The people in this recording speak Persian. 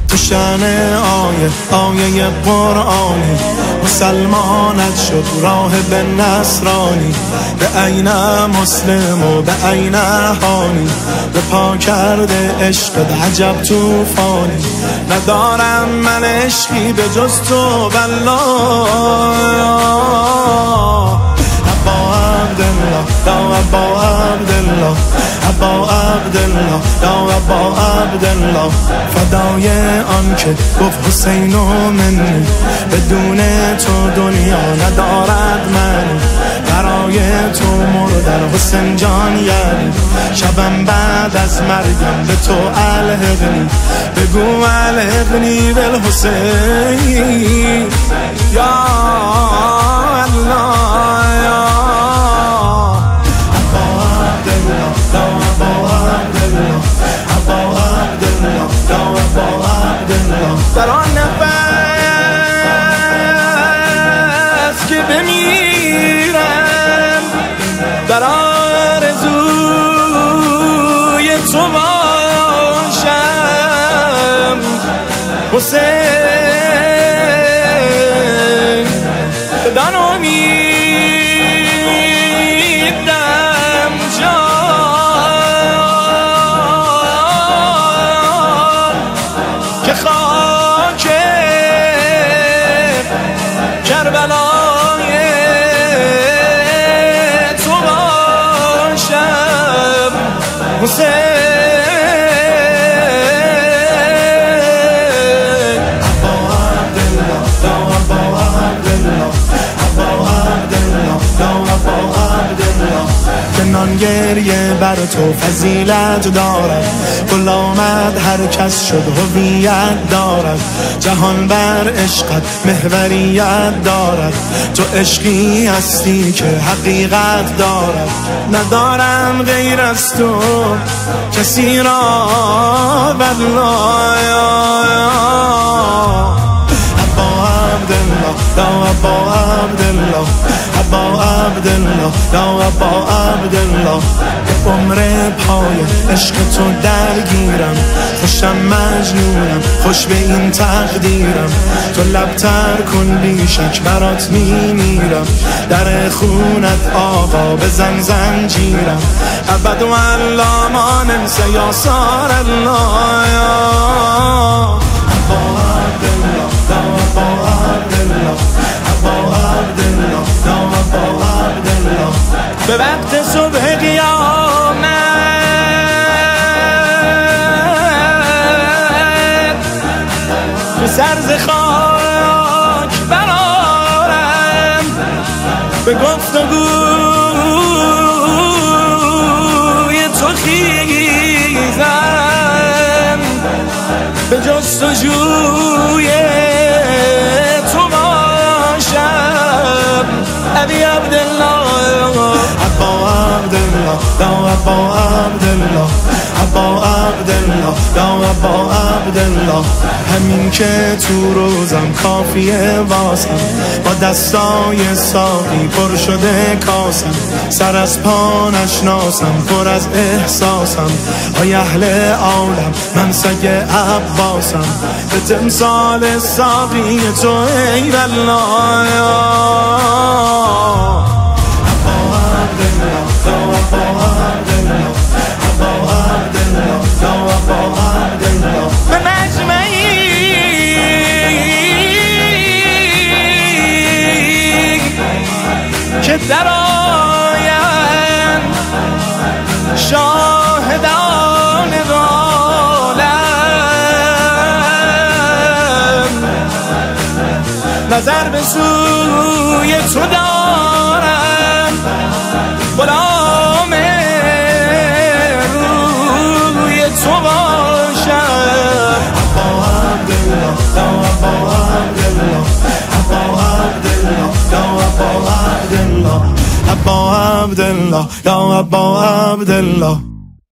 تو شأن آیه قرآنی مسلمانت شد راه به نصرانی، به عین مسلم و به عین هانی، به پا کرده عشق عجب توفانی. ندارم من عشقی به جز تو والله. ابا عبدالله یا ابا عبدالله، ابا عبدالله یا ابا عبدالله، فدای آن که گفت حسین و منی، بدون تو دنیا ندارد من، برای تو مردن حسین جان یعنی. شبم بعد از مرگم به تو الحقنی، بگو الحقنی بالحسین یا الله. در آن نفس که بمیرم در آرزوی تو باشم حسین، بدان امیدم جان که خاک کربلای تو باشم حسین. کنان گریه بر تو فضیلت دارد، گل آمد هر کس شد هویت دارد، جهان بر عشقت محوریت دارد، تو عشقی هستی که حقیقت دارد. ندارم غیر از تو کسی را والله. ابا عبدالله یا ابا عبدالله، ابا عبدالله یا ابا عبدالله، به عمر پای عشق تو درگیرم، خوشم مجنونم خوش به این تقدیرم، تو لبتر کن بیشک برات میمیرم، در خونت آقا بزن زنجیرم، ابد و الله ما ننسى یا سار الله. ابا عبدالله یا ابا عبدالله، ابا عبدالله یا ابا عبدالله، به وقت صبح قیامت به سرز خاک برارم، به گفتگوی تو خیزم، به جستجوی تو باشم ابی عبدالله. ابا عبدالله یا ابا عبدالله، ابا عبدالله یا ابا عبدالله، همین که تو روزم کافیه واسم، با دستای ساقی پر شده کاسم، سر از پا نشناسم پر از احساسم، ای اهل عالم من سگ عباسم، به تمثال ساقی تو ای والله. به مجمعی که در آیند شاهدان عالم، نظر به سوی تو دارم، غلام روی تو باشم. ابا عبدالله یا ابا عبدالله، ابا عبدالله یا ابا عبدالله، ابا عبدالله یا ابا عبدالله.